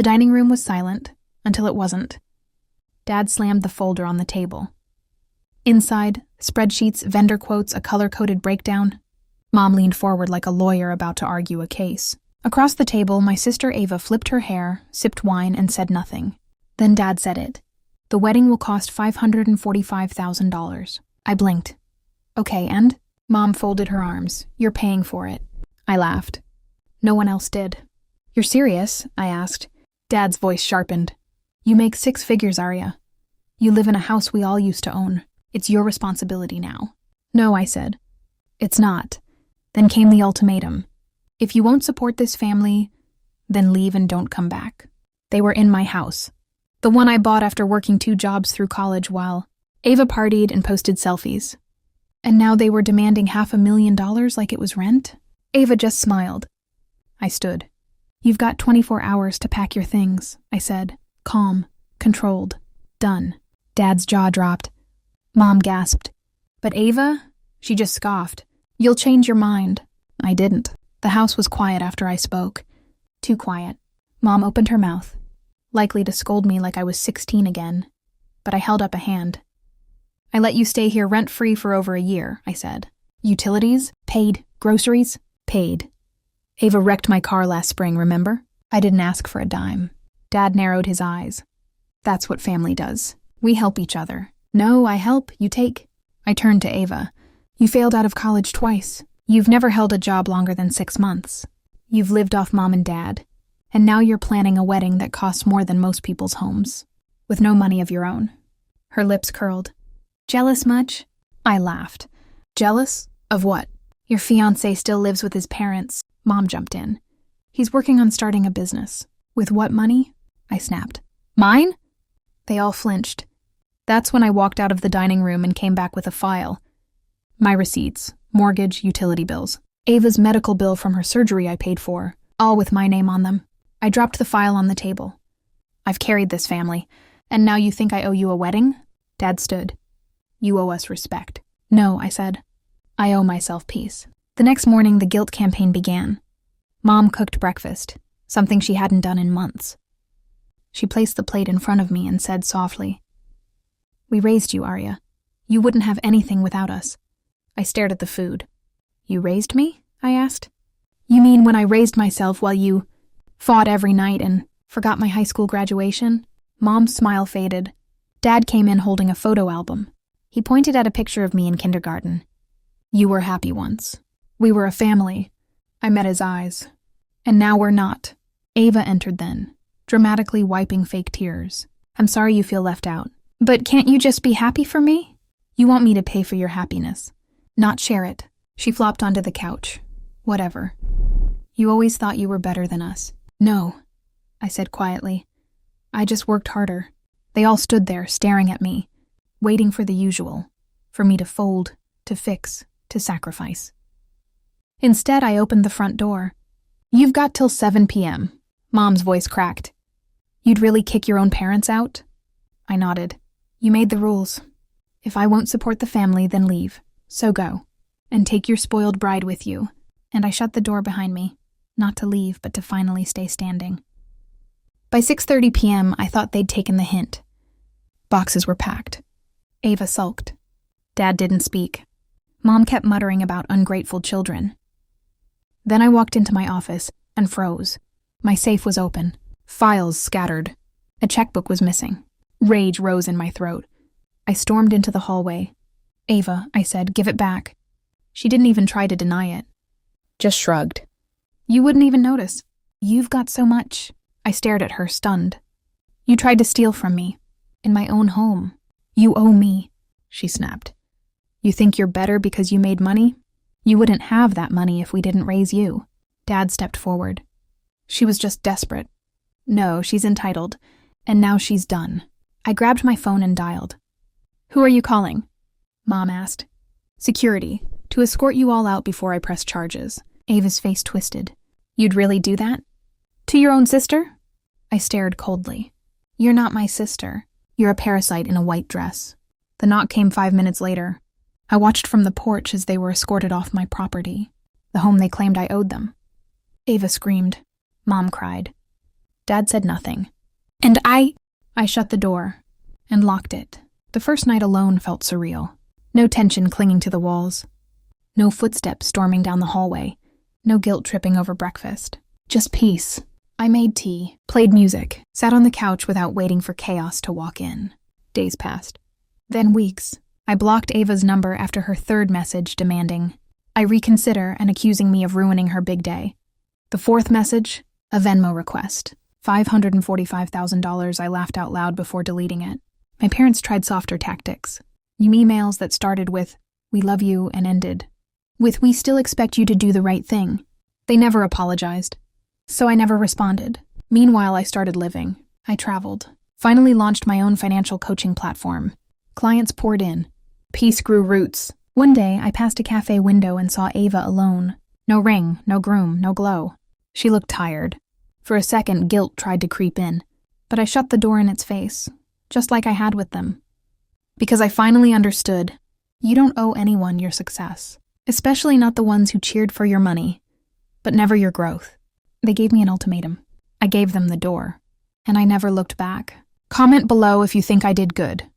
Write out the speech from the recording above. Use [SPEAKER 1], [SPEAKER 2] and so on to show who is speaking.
[SPEAKER 1] dining room was silent, until it wasn't. Dad slammed the folder on the table. Inside, spreadsheets, vendor quotes, a color-coded breakdown. Mom leaned forward like a lawyer about to argue a case. Across the table, my sister Ava flipped her hair, sipped wine, and said nothing. Then Dad said it. The wedding will cost $545,000. I blinked. Okay, and? Mom folded her arms. You're paying for it. I laughed. No one else did. You're serious? I asked. Dad's voice sharpened. You make 6 figures, Aria. You live in a house we all used to own. It's your responsibility now. No, I said. It's not. Then came the ultimatum. If you won't support this family, then leave and don't come back. They were in my house. The one I bought after working 2 jobs through college while Ava partied and posted selfies. And now they were demanding $500,000 like it was rent? Ava just smiled. I stood. You've got 24 hours to pack your things, I said. Calm, controlled, done. Dad's jaw dropped. Mom gasped. But Ava? She just scoffed. You'll change your mind. I didn't. The house was quiet after I spoke. Too quiet. Mom opened her mouth, likely to scold me like I was 16 again. But I held up a hand. I let you stay here rent-free for over a year, I said. Utilities? Paid. Groceries? Paid. Ava wrecked my car last spring, remember? I didn't ask for a dime. Dad narrowed his eyes. That's what family does. We help each other. No, I help, you take. I turned to Ava. You failed out of college twice. You've never held a job longer than 6 months. You've lived off Mom and Dad. And now you're planning a wedding that costs more than most people's homes, with no money of your own. Her lips curled. Jealous much? I laughed. Jealous? Of what? Your fiancé still lives with his parents. Mom jumped in. He's working on starting a business. With what money? I snapped. Mine? They all flinched. That's when I walked out of the dining room and came back with a file. My receipts, mortgage, utility bills. Ava's medical bill from her surgery I paid for, all with my name on them. I dropped the file on the table. I've carried this family, and now you think I owe you a wedding? Dad stood. You owe us respect. No, I said. I owe myself peace. The next morning, the guilt campaign began. Mom cooked breakfast, something she hadn't done in months. She placed the plate in front of me and said softly, We raised you, Aria. You wouldn't have anything without us. I stared at the food. You raised me? I asked. You mean when I raised myself while you fought every night and forgot my high school graduation? Mom's smile faded. Dad came in holding a photo album. He pointed at a picture of me in kindergarten. You were happy once. We were a family. I met his eyes. And now we're not. Ava entered then, dramatically wiping fake tears. I'm sorry you feel left out. But can't you just be happy for me? You want me to pay for your happiness, not share it. She flopped onto the couch. Whatever. You always thought you were better than us. No, I said quietly. I just worked harder. They all stood there, staring at me, waiting for the usual, for me to fold, to fix, to sacrifice. Instead, I opened the front door. You've got till 7 p.m. Mom's voice cracked. You'd really kick your own parents out? I nodded. You made the rules. If I won't support the family, then leave. So go. And take your spoiled bride with you. And I shut the door behind me, not to leave, but to finally stay standing. By 6:30 p.m., I thought they'd taken the hint. Boxes were packed. Ava sulked. Dad didn't speak. Mom kept muttering about ungrateful children. Then I walked into my office and froze. My safe was open. Files scattered. A checkbook was missing. Rage rose in my throat. I stormed into the hallway. Ava, I said, give it back. She didn't even try to deny it. Just shrugged. You wouldn't even notice. You've got so much. I stared at her, stunned. You tried to steal from me. In my own home. You owe me, she snapped. You think you're better because you made money? You wouldn't have that money if we didn't raise you. Dad stepped forward. She was just desperate. No, she's entitled. And now she's done. I grabbed my phone and dialed. Who are you calling? Mom asked. Security, to escort you all out before I press charges. Ava's face twisted. You'd really do that? To your own sister? I stared coldly. You're not my sister. You're a parasite in a white dress. The knock came 5 minutes later. I watched from the porch as they were escorted off my property, the home they claimed I owed them. Ava screamed. Mom cried. Dad said nothing. And I shut the door and locked it. The first night alone felt surreal. No tension clinging to the walls. No footsteps storming down the hallway. No guilt tripping over breakfast. Just peace. I made tea, played music, sat on the couch without waiting for chaos to walk in. Days passed. Then weeks. I blocked Ava's number after her third message demanding I reconsider and accusing me of ruining her big day. The fourth message, a Venmo request. $545,000. I laughed out loud before deleting it. My parents tried softer tactics. New emails that started with, "We love you," and ended with, "We still expect you to do the right thing." They never apologized. So I never responded. Meanwhile, I started living. I traveled. Finally launched my own financial coaching platform. Clients poured in. Peace grew roots. One day, I passed a cafe window and saw Ava alone. No ring, no groom, no glow. She looked tired. For a second, guilt tried to creep in. But I shut the door in its face, just like I had with them. Because I finally understood, you don't owe anyone your success, especially not the ones who cheered for your money, but never your growth. They gave me an ultimatum. I gave them the door, and I never looked back. Comment below if you think I did good.